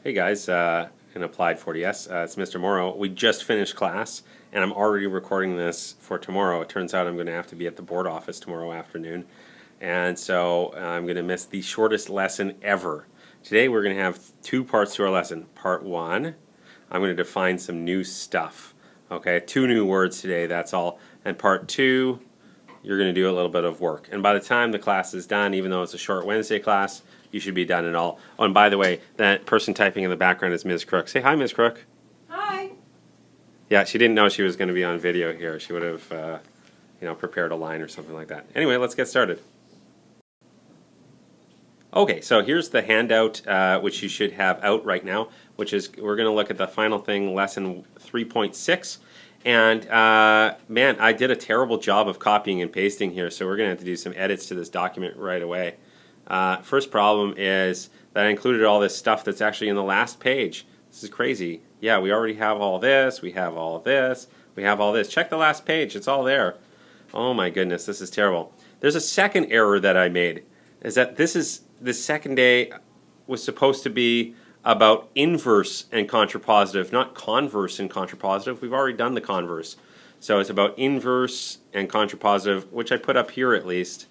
Hey guys, in Applied 40S, it's Mr. Morrow. We just finished class, and I'm already recording this for tomorrow. It turns out I'm going to have to be at the board office tomorrow afternoon, and so I'm going to miss the shortest lesson ever. Today we're going to have two parts to our lesson. Part one, I'm going to define some new stuff. Okay, 2 new words today, that's all. And part two, you're going to do a little bit of work. And by the time the class is done, even though it's a short Wednesday class, you should be done it all. Oh, and by the way, that person typing in the background is Ms. Crook. Say hi, Ms. Crook. Hi. Yeah, she didn't know she was going to be on video here. She would have, prepared a line or something like that. Anyway, let's get started. Okay, so here's the handout, which you should have out right now, which is we're going to look at the final thing, lesson 3.6. And man, I did a terrible job of copying and pasting here, so we're going to have to do some edits to this document right away. First problem is that I included all this stuff that's actually in the last page. This is crazy. Yeah, we already have all this, we have all this, we have all this. Check the last page, it's all there. Oh my goodness, this is terrible. There's a second error that I made, is that this second day was supposed to be about inverse and contrapositive, not converse and contrapositive. We've already done the converse. So it's about inverse and contrapositive, which I put up here at least.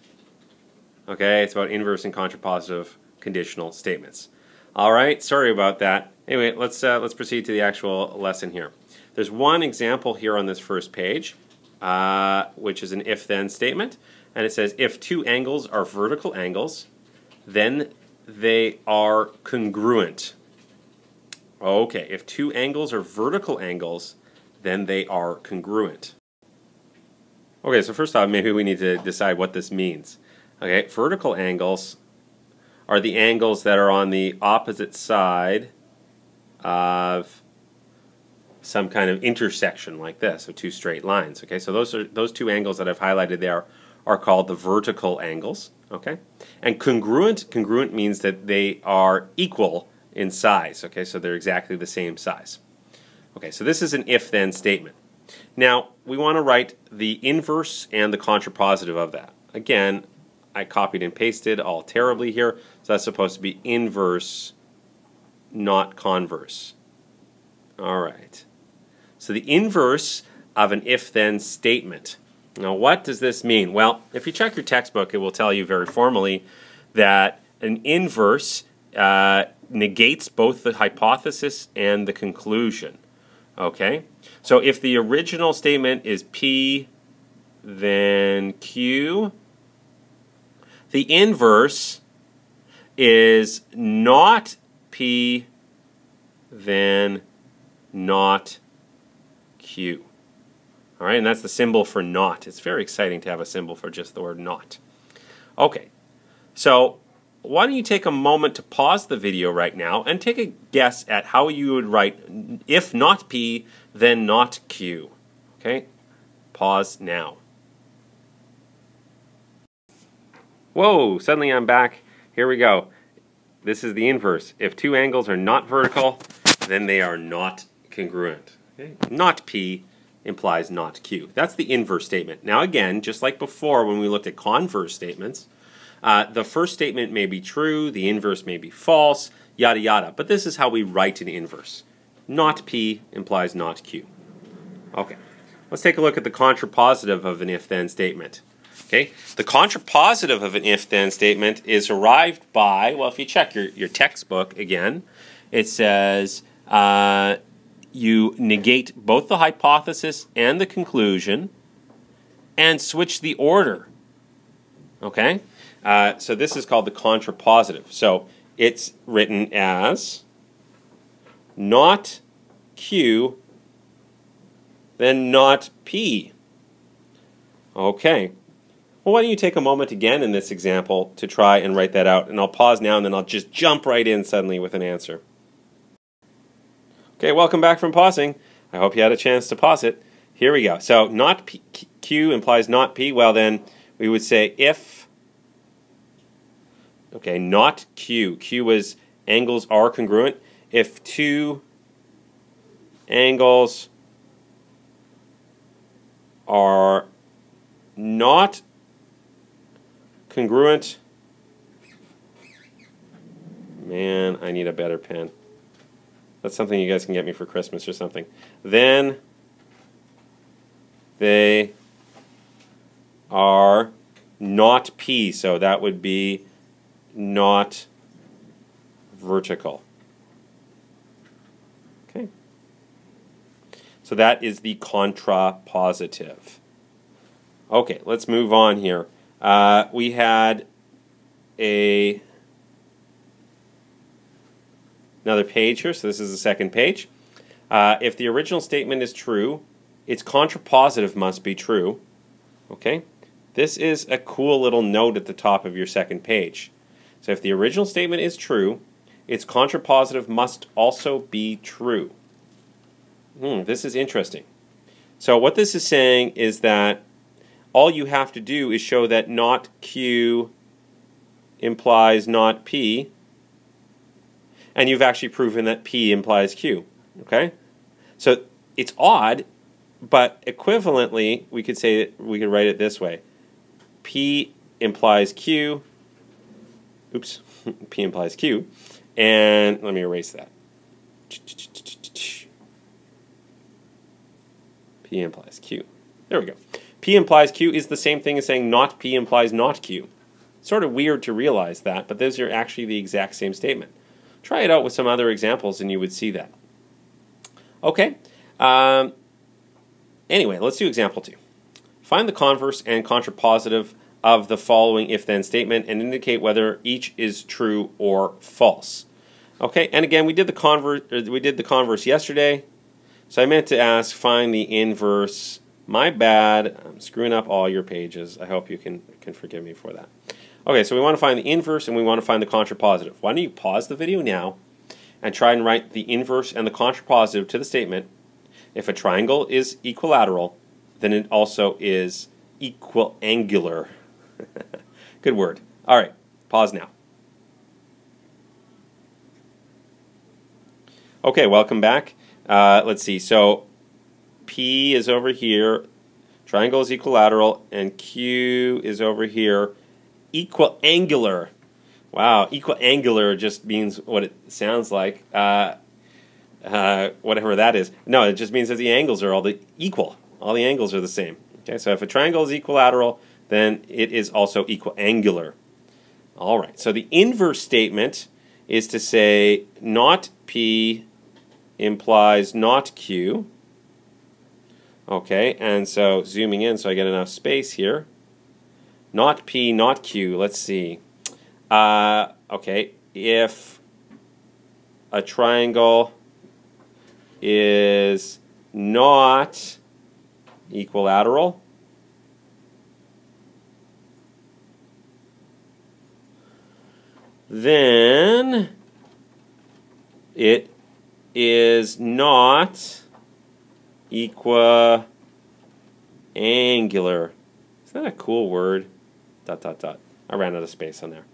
Okay, it's about inverse and contrapositive conditional statements. All right, sorry about that. Anyway, let's proceed to the actual lesson here. There's one example here on this first page, which is an if-then statement, and it says if two angles are vertical angles, then they are congruent. Okay, if two angles are vertical angles, then they are congruent. Okay, so first off, maybe we need to decide what this means. Okay, vertical angles are the angles that are on the opposite side of some kind of intersection like this, so 2 straight lines. Okay, so those 2 angles that I've highlighted there are called the vertical angles. Okay, and congruent means that they are equal in size. Okay, so they're exactly the same size. Okay, so this is an if-then statement. Now we want to write the inverse and the contrapositive of that. Again, I copied and pasted all terribly here, so that's supposed to be inverse, not converse. All right. So the inverse of an if-then statement. Now what does this mean? Well, if you check your textbook, it will tell you very formally that an inverse negates both the hypothesis and the conclusion. Okay? So if the original statement is P, then Q, the inverse is not P, then not Q. All right, and that's the symbol for not. It's very exciting to have a symbol for just the word not. Okay, so why don't you take a moment to pause the video right now and take a guess at how you would write if not P, then not Q. Okay, pause now. Whoa, suddenly I'm back. Here we go. This is the inverse. If 2 angles are not vertical, then they are not congruent. Okay? Not P implies not Q. That's the inverse statement. Now again, just like before when we looked at converse statements, the first statement may be true, the inverse may be false, yada yada. But this is how we write an inverse. Not P implies not Q. Okay, let's take a look at the contrapositive of an if-then statement. Okay, the contrapositive of an if-then statement is arrived by, well, if you check your textbook again, it says you negate both the hypothesis and the conclusion and switch the order. Okay, so this is called the contrapositive. So it's written as not Q, then not P. Okay. Well, why don't you take a moment again in this example to try and write that out, and I'll pause now and then I'll just jump right in suddenly with an answer. Okay, welcome back from pausing. I hope you had a chance to pause it. Here we go. So not P, Q implies not P. Well then, we would say if, okay, not Q. Q is angles are congruent. If 2 angles are not congruent. Man, I need a better pen. That's something you guys can get me for Christmas or something. Then they are not P, so that would be not vertical. Okay. So that is the contrapositive. Okay, let's move on here. We had another page here, so this is the second page. If the original statement is true, its contrapositive must be true. Okay? This is a cool little note at the top of your second page. So if the original statement is true, its contrapositive must also be true. This is interesting. So what this is saying is that all you have to do is show that not Q implies not P, and you've actually proven that P implies Q. Okay? So it's odd, but equivalently, we could say that we could write it this way. P implies Q. Oops. P implies Q. And let me erase that. P implies Q. There we go. P implies Q is the same thing as saying not P implies not Q. Sort of weird to realize that, but those are actually the exact same statement. Try it out with some other examples and you would see that. Okay. Anyway, let's do example 2. Find the converse and contrapositive of the following if-then statement and indicate whether each is true or false. Okay, and again, we did the converse yesterday. So I meant to ask find the inverse. My bad. I'm screwing up all your pages. I hope you can forgive me for that. Okay, so we want to find the inverse and we want to find the contrapositive. Why don't you pause the video now and try and write the inverse and the contrapositive to the statement. If a triangle is equilateral, then it also is equiangular. Good word. All right, pause now. Okay, welcome back. Let's see. So P is over here, triangle is equilateral, and Q is over here, equiangular. Wow, equiangular just means what it sounds like. Whatever that is. No, it just means that the angles are all equal. All the angles are the same. Okay, so if a triangle is equilateral, then it is also equiangular. All right, so the inverse statement is to say not P implies not Q. Okay, and so zooming in so I get enough space here. Not P, not Q. Let's see. Okay, if a triangle is not equilateral, then it is not equiangular. Isn't that a cool word? ... I ran out of space on there.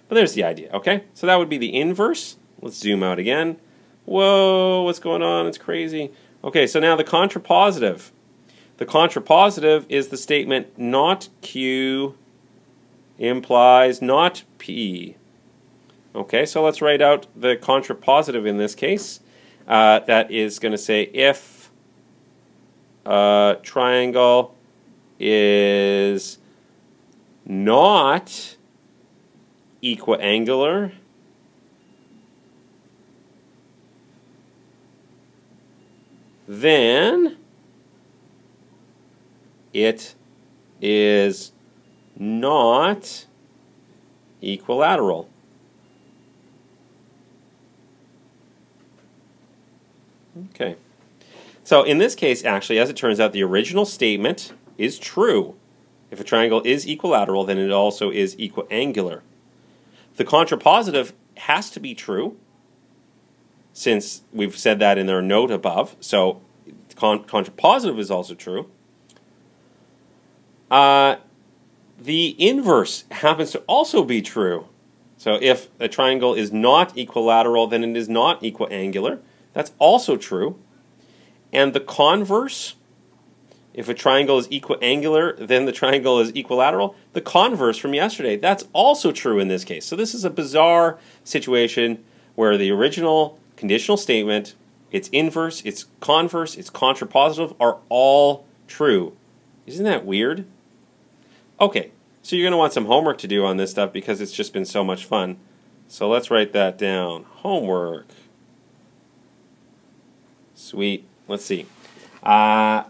But there's the idea, okay? So that would be the inverse. Let's zoom out again. Whoa, what's going on? It's crazy. Okay, so now the contrapositive. The contrapositive is the statement not Q implies not P. Okay, so let's write out the contrapositive in this case. That is going to say if a triangle is not equiangular, then it is not equilateral. Okay. So in this case, actually, as it turns out, the original statement is true. If a triangle is equilateral, then it also is equiangular. The contrapositive has to be true, since we've said that in our note above. So contrapositive is also true. The inverse happens to also be true. So if a triangle is not equilateral, then it is not equiangular. That's also true. And the converse, if a triangle is equiangular, then the triangle is equilateral. The converse from yesterday, that's also true in this case. So this is a bizarre situation where the original conditional statement, its inverse, its converse, its contrapositive are all true. Isn't that weird? Okay, so you're going to want some homework to do on this stuff because it's just been so much fun. So let's write that down. Homework. Sweet. Let's see. I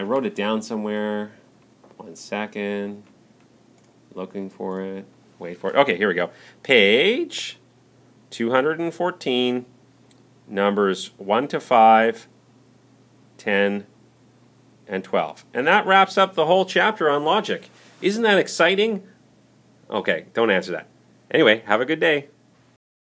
wrote it down somewhere. 1 second. Looking for it. Wait for it. Okay, here we go. Page 214, numbers 1 to 5, 10, and 12. And that wraps up the whole chapter on logic. Isn't that exciting? Okay, don't answer that. Anyway, have a good day.